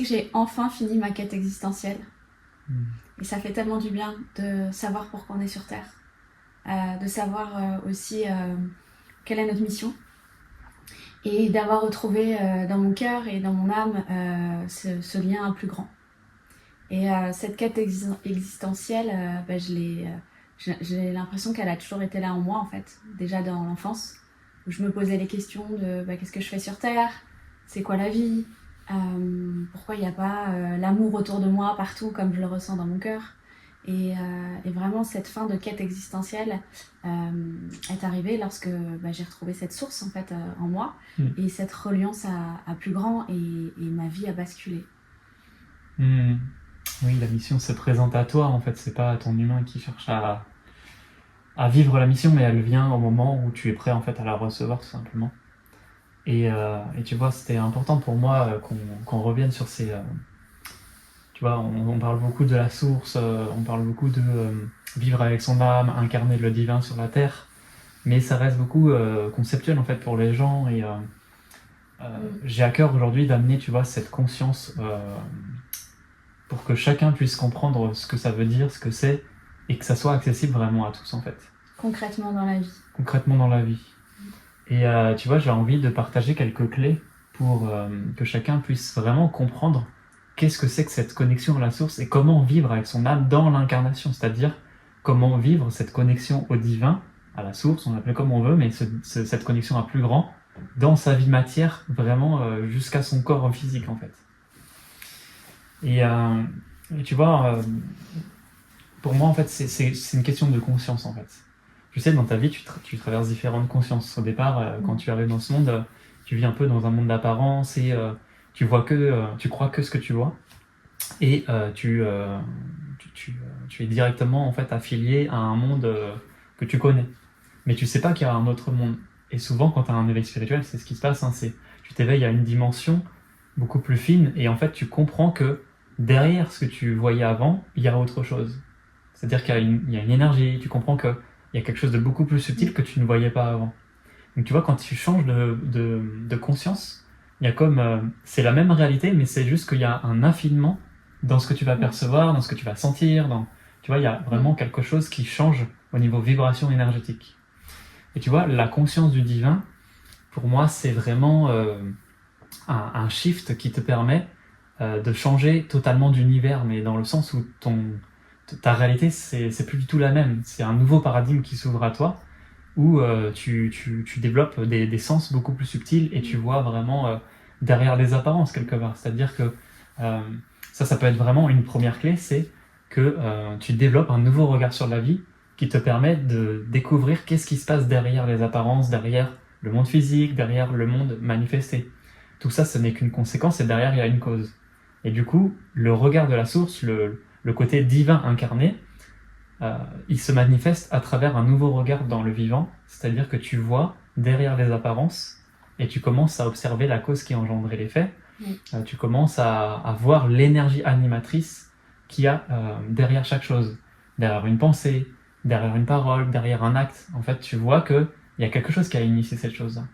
J'ai enfin fini ma quête existentielle. Mm. Et ça fait tellement du bien de savoir pourquoi on est sur Terre. De savoir aussi quelle est notre mission. Et d'avoir retrouvé dans mon cœur et dans mon âme ce lien plus grand. Et cette quête existentielle, j'ai l'impression qu'elle a toujours été là en moi, en fait. Déjà dans l'enfance, où je me posais les questions de qu'est-ce que je fais sur Terre? C'est quoi la vie? Pourquoi il n'y a pas l'amour autour de moi partout comme je le ressens dans mon cœur? Et vraiment, cette fin de quête existentielle est arrivée lorsque j'ai retrouvé cette source en fait en moi, et cette reliance à plus grand, et ma vie a basculé. Oui, la mission se présente à toi, en fait, c'est pas ton humain qui cherche à vivre la mission, mais elle vient au moment où tu es prêt en fait à la recevoir, tout simplement. Et tu vois, c'était important pour moi qu'on revienne sur ces... tu vois, on parle beaucoup de la source, on parle beaucoup de vivre avec son âme, incarner le divin sur la terre, mais ça reste beaucoup conceptuel en fait pour les gens, et j'ai à cœur aujourd'hui d'amener, tu vois, cette conscience pour que chacun puisse comprendre ce que ça veut dire, ce que c'est, et que ça soit accessible vraiment à tous en fait. Concrètement dans la vie. Concrètement dans la vie. Et tu vois, j'ai envie de partager quelques clés pour que chacun puisse vraiment comprendre qu'est-ce que c'est que cette connexion à la source et comment vivre avec son âme dans l'incarnation, c'est-à-dire comment vivre cette connexion au divin, à la source, on l'appelle comme on veut, mais cette connexion à plus grand dans sa vie matière, vraiment jusqu'à son corps physique en fait. Et tu vois, pour moi en fait, c'est une question de conscience en fait. Je sais, dans ta vie, tu traverses différentes consciences. Au départ, quand tu arrives dans ce monde, tu vis un peu dans un monde d'apparence, et tu crois que ce que tu vois, et tu es directement en fait affilié à un monde que tu connais. Mais tu sais pas qu'il y a un autre monde. Et souvent, quand tu as un éveil spirituel, c'est ce qui se passe, hein, tu t'éveilles à une dimension beaucoup plus fine, et en fait, tu comprends que derrière ce que tu voyais avant, il y a autre chose. C'est-à-dire qu'il y a une énergie, tu comprends que il y a quelque chose de beaucoup plus subtil que tu ne voyais pas avant. Donc tu vois, quand tu changes de conscience, il y a comme... c'est la même réalité, mais c'est juste qu'il y a un affinement dans ce que tu vas percevoir, dans ce que tu vas sentir. Tu vois, il y a vraiment quelque chose qui change au niveau vibration énergétique. Et tu vois, la conscience du divin, pour moi, c'est vraiment un shift qui te permet de changer totalement d'univers, mais dans le sens où ta réalité, c'est plus du tout la même. C'est un nouveau paradigme qui s'ouvre à toi, où tu développes des sens beaucoup plus subtils, et tu vois vraiment derrière les apparences quelque part. C'est-à-dire que ça peut être vraiment une première clé, c'est que tu développes un nouveau regard sur la vie qui te permet de découvrir qu'est-ce qui se passe derrière les apparences, derrière le monde physique, derrière le monde manifesté. Tout ça, ce n'est qu'une conséquence, et derrière, il y a une cause. Et du coup, le regard de la source, le côté divin incarné, il se manifeste à travers un nouveau regard dans le vivant, c'est-à-dire que tu vois derrière les apparences, et tu commences à observer la cause qui a engendré les faits. Tu commences à voir l'énergie animatrice qu'il y a derrière chaque chose, derrière une pensée, derrière une parole, derrière un acte. En fait, tu vois qu'il y a quelque chose qui a initié cette chose-là.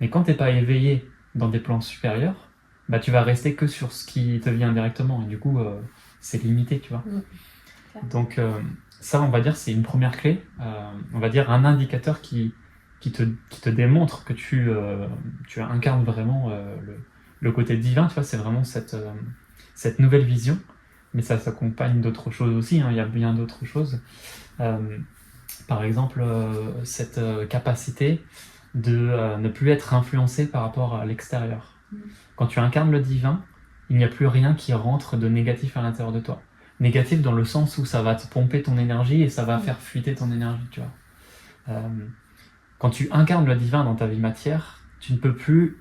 Mais quand tu n'es pas éveillé dans des plans supérieurs, tu vas rester que sur ce qui te vient directement, et du coup, c'est limité, tu vois. Donc, ça, on va dire, c'est une première clé, on va dire un indicateur qui te démontre que tu incarnes vraiment le côté divin, tu vois, c'est vraiment cette nouvelle vision, mais ça s'accompagne d'autres choses aussi, hein, il y a bien d'autres choses. Par exemple, cette capacité de ne plus être influencé par rapport à l'extérieur. Quand tu incarnes le divin, il n'y a plus rien qui rentre de négatif à l'intérieur de toi. Négatif dans le sens où ça va te pomper ton énergie et ça va faire fuiter ton énergie, tu vois. Quand tu incarnes le divin dans ta vie matière, tu ne peux plus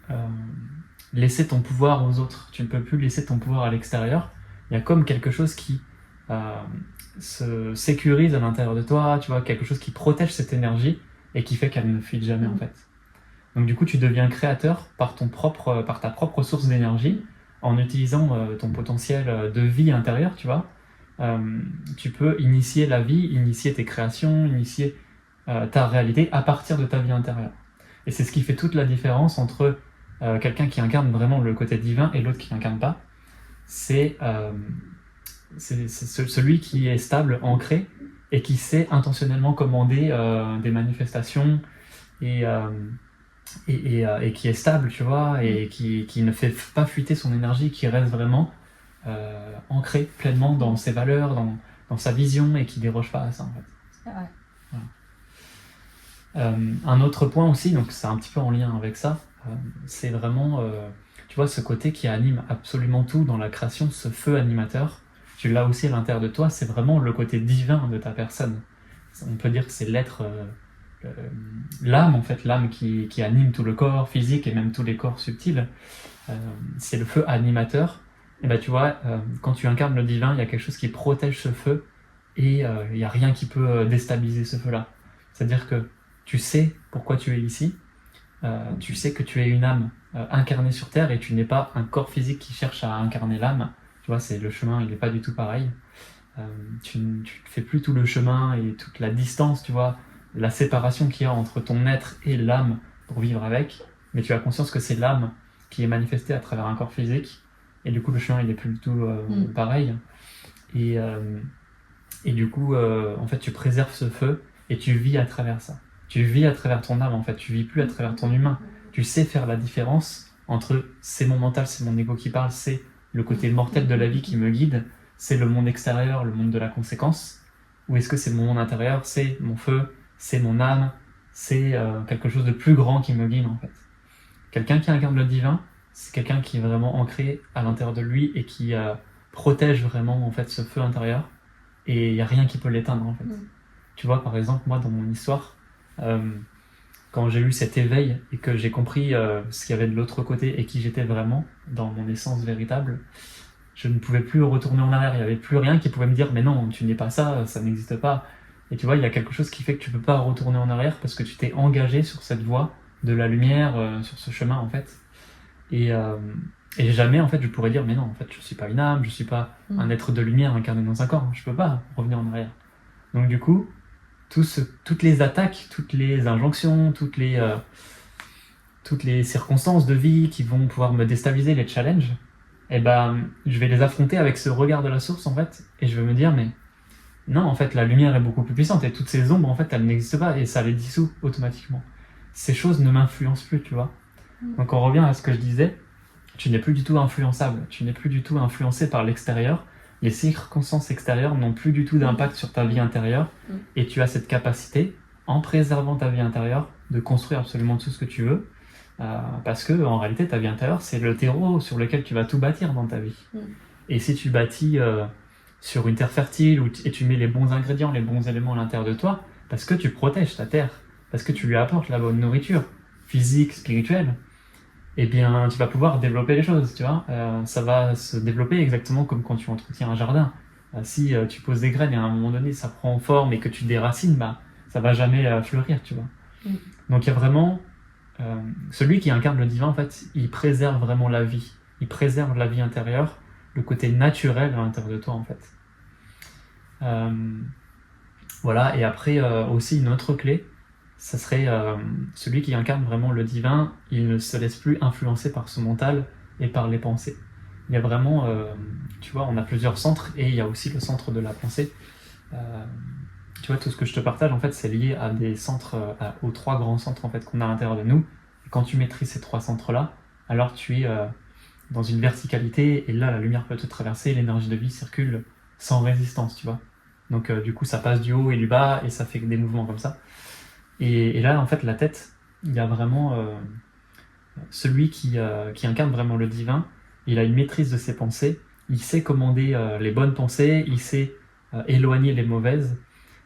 laisser ton pouvoir aux autres, tu ne peux plus laisser ton pouvoir à l'extérieur. Il y a comme quelque chose qui se sécurise à l'intérieur de toi, tu vois, quelque chose qui protège cette énergie et qui fait qu'elle ne fuite jamais en fait. Donc du coup, tu deviens créateur par ta propre source d'énergie, en utilisant ton potentiel de vie intérieure, tu vois. Tu peux initier la vie, initier tes créations, initier ta réalité à partir de ta vie intérieure. Et c'est ce qui fait toute la différence entre quelqu'un qui incarne vraiment le côté divin et l'autre qui n'incarne pas. c'est celui qui est stable, ancré, et qui sait intentionnellement commander des manifestations et, euh, et qui est stable, tu vois, et qui ne fait pas fuiter son énergie, qui reste vraiment ancré pleinement dans ses valeurs, dans sa vision, et qui déroge pas à ça, en fait. C'est vrai. Un autre point aussi, donc c'est un petit peu en lien avec ça, c'est vraiment, tu vois, ce côté qui anime absolument tout dans la création, ce feu animateur. Tu l'as aussi à l'intérieur de toi, c'est vraiment le côté divin de ta personne. On peut dire que c'est l'être, l'âme en fait, l'âme qui anime tout le corps physique et même tous les corps subtils. C'est le feu animateur. Et ben tu vois, quand tu incarnes le divin, il y a quelque chose qui protège ce feu et il n'y a rien qui peut déstabiliser ce feu-là. C'est-à-dire que tu sais pourquoi tu es ici, tu sais que tu es une âme incarnée sur Terre et tu n'es pas un corps physique qui cherche à incarner l'âme. Tu vois, c'est le chemin, il n'est pas du tout pareil. Tu ne fais plus tout le chemin et toute la distance, tu vois, la séparation qu'il y a entre ton être et l'âme pour vivre avec, mais tu as conscience que c'est l'âme qui est manifestée à travers un corps physique, et du coup le chemin il n'est plus du tout pareil. Et du coup, en fait, tu préserves ce feu et tu vis à travers ça. Tu vis à travers ton âme, en fait, tu vis plus à travers ton humain. Tu sais faire la différence entre c'est mon mental, c'est mon ego qui parle, c'est le côté mortel de la vie qui me guide, c'est le monde extérieur, le monde de la conséquence, ou est-ce que c'est mon monde intérieur, c'est mon feu, c'est mon âme, c'est quelque chose de plus grand qui me guide, en fait. Quelqu'un qui incarne le divin, c'est quelqu'un qui est vraiment ancré à l'intérieur de lui et qui protège vraiment, en fait, ce feu intérieur, et il n'y a rien qui peut l'éteindre, en fait. Tu vois, par exemple, moi, dans mon histoire, quand j'ai eu cet éveil et que j'ai compris ce qu'il y avait de l'autre côté et qui j'étais vraiment dans mon essence véritable, je ne pouvais plus retourner en arrière. Il n'y avait plus rien qui pouvait me dire mais non, tu n'es pas ça, ça n'existe pas. Et tu vois, il y a quelque chose qui fait que tu ne peux pas retourner en arrière parce que tu t'es engagé sur cette voie de la lumière, sur ce chemin en fait. Et jamais en fait je pourrais dire mais non, en fait je suis pas une âme, je suis pas un être de lumière incarné dans un corps, je peux pas revenir en arrière. Donc du coup, toutes les attaques, toutes les injonctions, toutes les circonstances de vie qui vont pouvoir me déstabiliser, les challenges, eh ben, je vais les affronter avec ce regard de la source, en fait, et je vais me dire, mais non, en fait, la lumière est beaucoup plus puissante, et toutes ces ombres, en fait, elles n'existent pas, et ça les dissout automatiquement. Ces choses ne m'influencent plus, tu vois. Donc on revient à ce que je disais, tu n'es plus du tout influençable, tu n'es plus du tout influencé par l'extérieur, les circonstances extérieures n'ont plus du tout d'impact sur ta vie intérieure, et tu as cette capacité, en préservant ta vie intérieure, de construire absolument tout ce que tu veux, parce que en réalité ta vie intérieure c'est le terreau sur lequel tu vas tout bâtir dans ta vie. Et si tu bâtis sur une terre fertile et tu mets les bons ingrédients, les bons éléments à l'intérieur de toi, parce que tu protèges ta terre, parce que tu lui apportes la bonne nourriture physique, spirituelle, eh bien tu vas pouvoir développer les choses, tu vois. Ça va se développer exactement comme quand tu entretiens un jardin. Si tu poses des graines et à un moment donné ça prend forme et que tu déracines, bah ça va jamais fleurir, tu vois. Donc il y a vraiment celui qui incarne le divin, en fait, il préserve vraiment la vie. Il préserve la vie intérieure, le côté naturel à l'intérieur de toi, en fait. Voilà, et après, aussi une autre clé, ça serait celui qui incarne vraiment le divin, il ne se laisse plus influencer par son mental et par les pensées. Il y a vraiment, tu vois, on a plusieurs centres, et il y a aussi le centre de la pensée. Tu vois, tout ce que je te partage, en fait, c'est lié à des centres, aux 3 grands centres en fait, qu'on a à l'intérieur de nous. Et quand tu maîtrises ces 3 centres-là, alors tu es dans une verticalité, et là, la lumière peut te traverser, l'énergie de vie circule sans résistance, tu vois. Donc, du coup, ça passe du haut et du bas, et ça fait des mouvements comme ça. Et là, en fait, la tête, il y a vraiment celui qui incarne vraiment le divin, il a une maîtrise de ses pensées, il sait commander les bonnes pensées, il sait éloigner les mauvaises.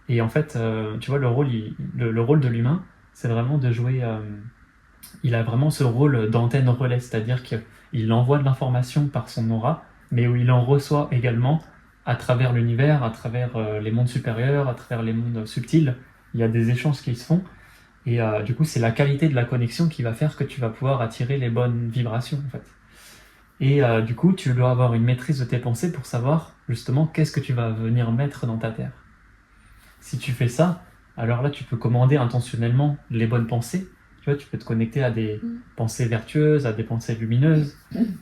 Et en fait, tu vois, le rôle de l'humain, c'est vraiment de jouer... il a vraiment ce rôle d'antenne relais, c'est-à-dire qu'il envoie de l'information par son aura, mais où il en reçoit également à travers l'univers, à travers les mondes supérieurs, à travers les mondes subtils. Il y a des échanges qui se font, et du coup, c'est la qualité de la connexion qui va faire que tu vas pouvoir attirer les bonnes vibrations, en fait. Et du coup, tu dois avoir une maîtrise de tes pensées pour savoir, justement, qu'est-ce que tu vas venir mettre dans ta terre. Si tu fais ça, alors là, tu peux commander intentionnellement les bonnes pensées, Tu vois, tu peux te connecter à des pensées vertueuses, à des pensées lumineuses,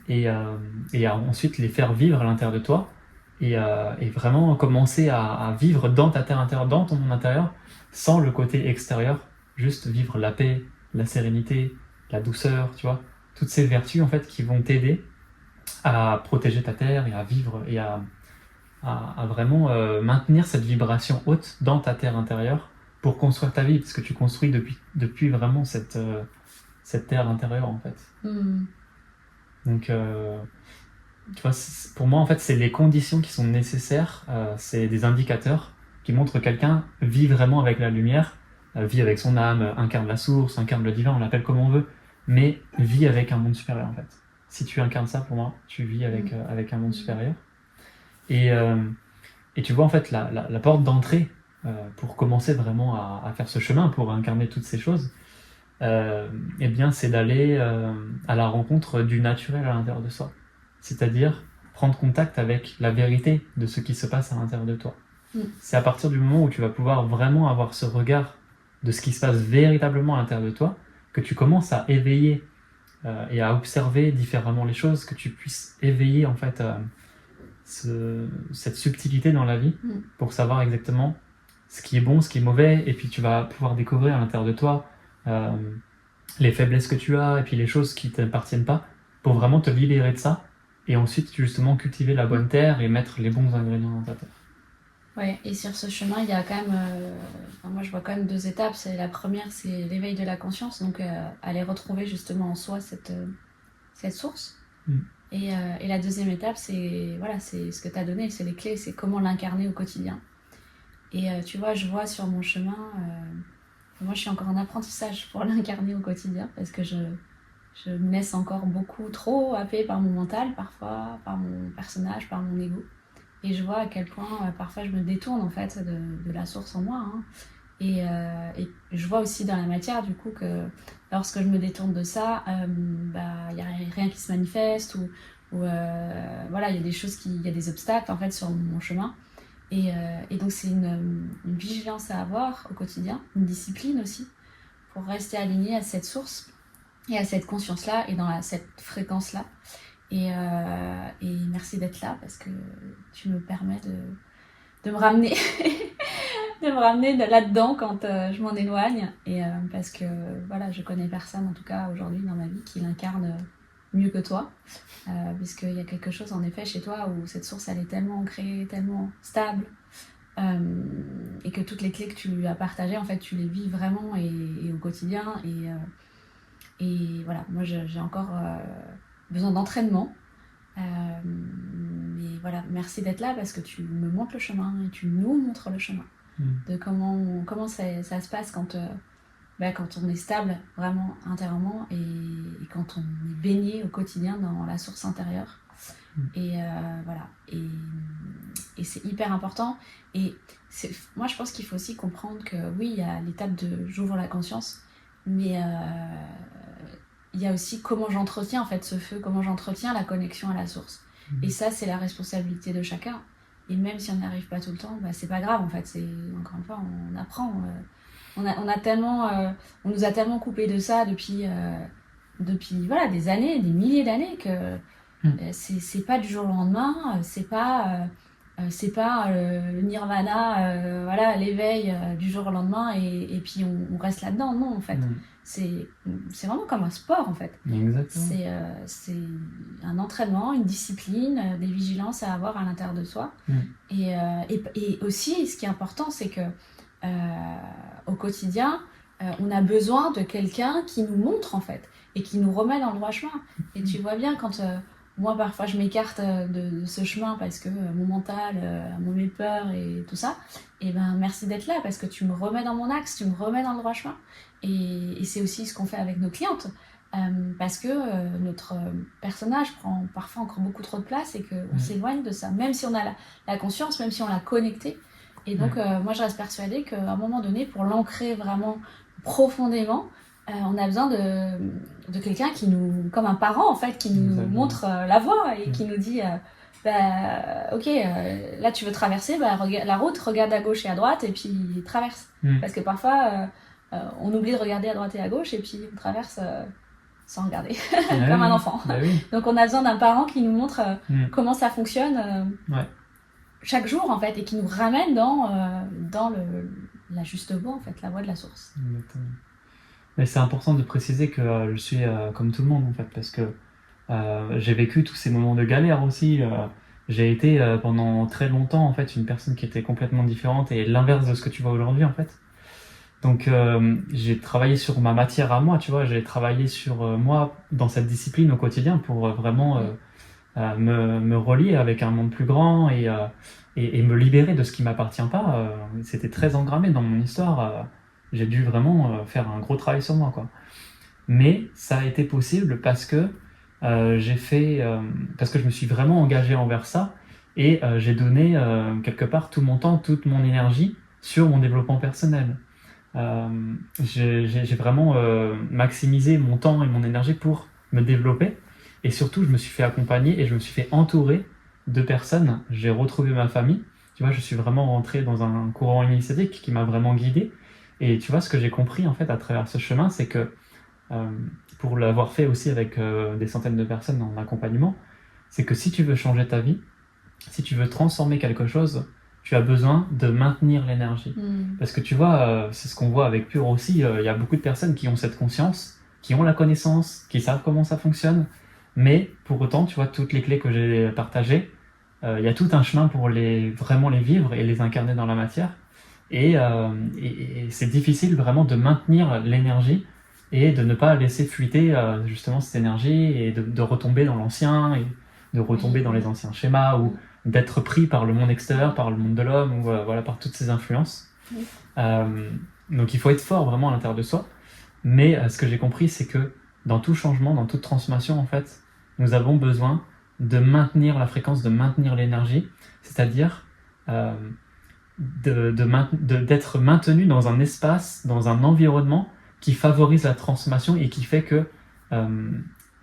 et ensuite les faire vivre à l'intérieur de toi, et vraiment commencer à vivre dans ta terre intérieure, dans ton monde intérieur, sans le côté extérieur, juste vivre la paix, la sérénité, la douceur, tu vois, toutes ces vertus en fait qui vont t'aider à protéger ta terre et à vivre et à vraiment maintenir cette vibration haute dans ta terre intérieure pour construire ta vie, parce que tu construis depuis vraiment cette terre intérieure en fait. Donc tu vois, pour moi en fait c'est les conditions qui sont nécessaires, c'est des indicateurs qui montrent que quelqu'un vit vraiment avec la lumière, vit avec son âme, incarne la source, incarne le divin, on l'appelle comme on veut, mais vit avec un monde supérieur en fait. Si tu incarnes ça, pour moi, tu vis avec un monde supérieur. Et tu vois en fait la porte d'entrée pour commencer vraiment à faire ce chemin, pour incarner toutes ces choses, eh bien c'est d'aller à la rencontre du naturel à l'intérieur de soi. C'est-à-dire prendre contact avec la vérité de ce qui se passe à l'intérieur de toi. C'est à partir du moment où tu vas pouvoir vraiment avoir ce regard de ce qui se passe véritablement à l'intérieur de toi que tu commences à éveiller et à observer différemment les choses, que tu puisses éveiller en fait cette subtilité dans la vie pour savoir exactement ce qui est bon, ce qui est mauvais, et puis tu vas pouvoir découvrir à l'intérieur de toi les faiblesses que tu as et puis les choses qui ne t'appartiennent pas pour vraiment te libérer de ça et ensuite justement cultiver la bonne terre et mettre les bons ingrédients dans ta terre. Ouais, et sur ce chemin, il y a quand même, moi je vois quand même 2 étapes. La première, c'est l'éveil de la conscience, donc aller retrouver justement en soi cette source. Et la deuxième étape, c'est ce que tu as donné, c'est les clés, c'est comment l'incarner au quotidien. Et tu vois, je vois sur mon chemin, moi je suis encore en apprentissage pour l'incarner au quotidien, parce que je me laisse encore beaucoup trop happer par mon mental, parfois, par mon personnage, par mon ego. Et je vois à quel point parfois je me détourne en fait de la source en moi. Et je vois aussi dans la matière du coup que lorsque je me détourne de ça, y a rien qui se manifeste ou voilà, il y a des choses il y a des obstacles en fait sur mon chemin. Et donc c'est une vigilance à avoir au quotidien, une discipline aussi pour rester aligné à cette source et à cette conscience-là et dans cette fréquence-là. Et merci d'être là parce que tu me permets de me ramener de me ramener là-dedans quand je m'en éloigne, et parce que voilà, je connais personne en tout cas aujourd'hui dans ma vie qui l'incarne mieux que toi, puisqu'il y a quelque chose en effet chez toi où cette source elle est tellement ancrée, tellement stable, et que toutes les clés que tu lui as partagées en fait tu les vis vraiment et au quotidien, et voilà, moi j'ai encore besoin d'entraînement, mais voilà, merci d'être là parce que tu me montres le chemin et tu nous montres le chemin de comment ça se passe quand on est stable vraiment intérieurement et quand on est baigné au quotidien dans la source intérieure. Et voilà, et c'est hyper important. Et moi je pense qu'il faut aussi comprendre que oui, il y a l'étape de j'ouvre la conscience, mais il y a aussi comment j'entretiens en fait ce feu, comment j'entretiens la connexion à la source. Et ça, c'est la responsabilité de chacun. Et même si on n'y arrive pas tout le temps, c'est pas grave en fait. C'est, encore une fois, on apprend. On nous a tellement coupé de ça depuis voilà, des années, des milliers d'années que c'est pas du jour au lendemain. C'est pas le nirvana, voilà, l'éveil du jour au lendemain et puis on reste là-dedans. Non, en fait. C'est vraiment comme un sport en fait. Exactement. C'est un entraînement, une discipline, des vigilances à avoir à l'intérieur de soi. Et aussi, ce qui est important, c'est que au quotidien, on a besoin de quelqu'un qui nous montre en fait et qui nous remet dans le droit chemin. Et tu vois bien quand moi parfois je m'écarte de ce chemin parce que mon mental me met peur et tout ça, et ben merci d'être là parce que tu me remets dans mon axe, tu me remets dans le droit chemin. Et c'est aussi ce qu'on fait avec nos clientes, parce que notre personnage prend parfois encore beaucoup trop de place et qu'on s'éloigne de ça, même si on a la conscience, même si on l'a connecté. Et donc moi je reste persuadée qu'à un moment donné, pour l'ancrer vraiment profondément, on a besoin de quelqu'un qui nous, comme un parent en fait, qui nous montre la voie et qui nous dit ok, là tu veux traverser, la route, regarde à gauche et à droite et puis traverse. Parce que parfois on oublie de regarder à droite et à gauche et puis on traverse sans regarder, Ouais, comme un oui. enfant. Bah oui. Donc on a besoin d'un parent qui nous montre comment ça fonctionne Ouais. chaque jour en fait et qui nous ramène dans la juste voie en fait, la voie de la source. Exactement. Mais c'est important de préciser que je suis comme tout le monde en fait, parce que j'ai vécu tous ces moments de galère aussi. J'ai été pendant très longtemps en fait une personne qui était complètement différente et l'inverse de ce que tu vois aujourd'hui en fait. Donc j'ai travaillé sur ma matière à moi, tu vois, j'ai travaillé sur moi dans cette discipline au quotidien pour vraiment me relier avec un monde plus grand et me libérer de ce qui m'appartient pas. C'était très engrammé dans mon histoire. J'ai dû vraiment faire un gros travail sur moi, quoi. Mais ça a été possible parce que parce que je me suis vraiment engagé envers ça et j'ai donné quelque part tout mon temps, toute mon énergie sur mon développement personnel. J'ai vraiment maximisé mon temps et mon énergie pour me développer et surtout je me suis fait accompagner et je me suis fait entourer de personnes. J'ai retrouvé ma famille. Tu vois, je suis vraiment rentré dans un courant initiatique qui m'a vraiment guidé. Et tu vois, ce que j'ai compris en fait à travers ce chemin, c'est que euh, pour l'avoir fait aussi avec des centaines de personnes en accompagnement, c'est que si tu veux changer ta vie, si tu veux transformer quelque chose, tu as besoin de maintenir l'énergie. Parce que tu vois, c'est ce qu'on voit avec Pure aussi, il y a beaucoup de personnes qui ont cette conscience, qui ont la connaissance, qui savent comment ça fonctionne, mais pour autant, tu vois, toutes les clés que j'ai partagées, il y a tout un chemin pour vraiment les vivre et les incarner dans la matière. Et c'est difficile vraiment de maintenir l'énergie et de ne pas laisser fuiter justement cette énergie et de retomber dans l'ancien et de retomber dans les anciens schémas ou d'être pris par le monde extérieur, par le monde de l'homme ou voilà, par toutes ces influences. Donc il faut être fort vraiment à l'intérieur de soi. Mais ce que j'ai compris, c'est que dans tout changement, dans toute transformation, en fait, nous avons besoin de maintenir la fréquence, de maintenir l'énergie, c'est-à-dire d'être maintenu dans un espace, dans un environnement qui favorise la transformation et qui fait que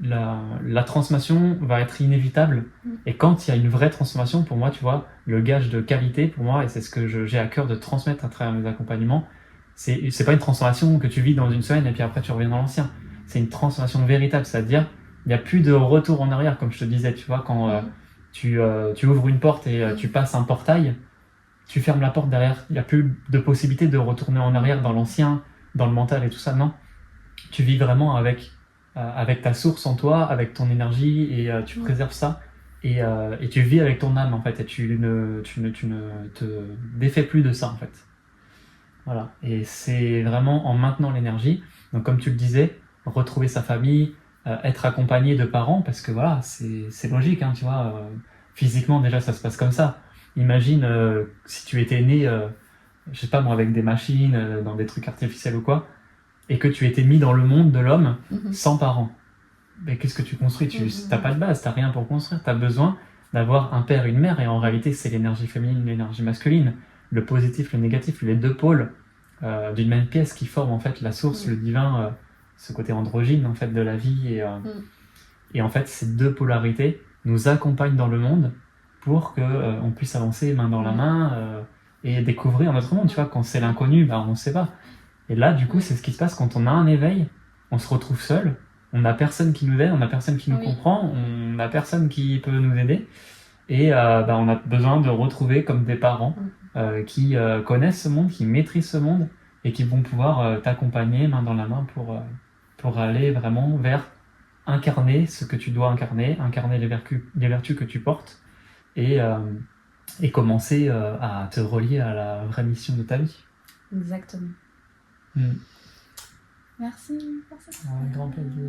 la transformation va être inévitable. Et quand il y a une vraie transformation, pour moi, tu vois, le gage de qualité, pour moi, et c'est ce que j'ai à cœur de transmettre à travers mes accompagnements, c'est pas une transformation que tu vis dans une semaine et puis après tu reviens dans l'ancien. C'est une transformation véritable, c'est-à-dire il n'y a plus de retour en arrière, comme je te disais, tu vois, quand tu ouvres une porte et tu passes un portail, tu fermes la porte derrière, il n'y a plus de possibilité de retourner en arrière dans l'ancien, dans le mental et tout ça, non. Tu vis vraiment avec ta source en toi, avec ton énergie et tu préserves ça et tu vis avec ton âme en fait et tu ne te défais plus de ça en fait. Voilà. Et c'est vraiment en maintenant l'énergie. Donc comme tu le disais, retrouver sa famille, être accompagné de parents, parce que voilà, c'est logique, hein, tu vois. Physiquement déjà ça se passe comme ça. Imagine si tu étais né, je sais pas moi, avec des machines, dans des trucs artificiels ou quoi, et que tu étais mis dans le monde de l'homme sans parents. Mais qu'est-ce que tu construis? T'as pas de base, t'as rien pour construire. T'as besoin d'avoir un père, une mère, et en réalité c'est l'énergie féminine, l'énergie masculine, le positif, le négatif, les deux pôles d'une même pièce qui forment en fait la source, le divin, ce côté androgyne en fait de la vie et en fait ces deux polarités nous accompagnent dans le monde pour que on puisse avancer main dans la main et découvrir notre monde. Tu vois, quand c'est l'inconnu, bah, on ne sait pas. Et là, du coup, c'est ce qui se passe quand on a un éveil, on se retrouve seul, on n'a personne qui nous aide, on n'a personne qui nous comprend, on n'a personne qui peut nous aider. Et bah, on a besoin de retrouver comme des parents qui connaissent ce monde, qui maîtrisent ce monde et qui vont pouvoir t'accompagner main dans la main pour aller vraiment vers incarner ce que tu dois incarner les vertus que tu portes et commencer à te relier à la vraie mission de ta vie. Exactement. Merci pour ça. Un grand plaisir.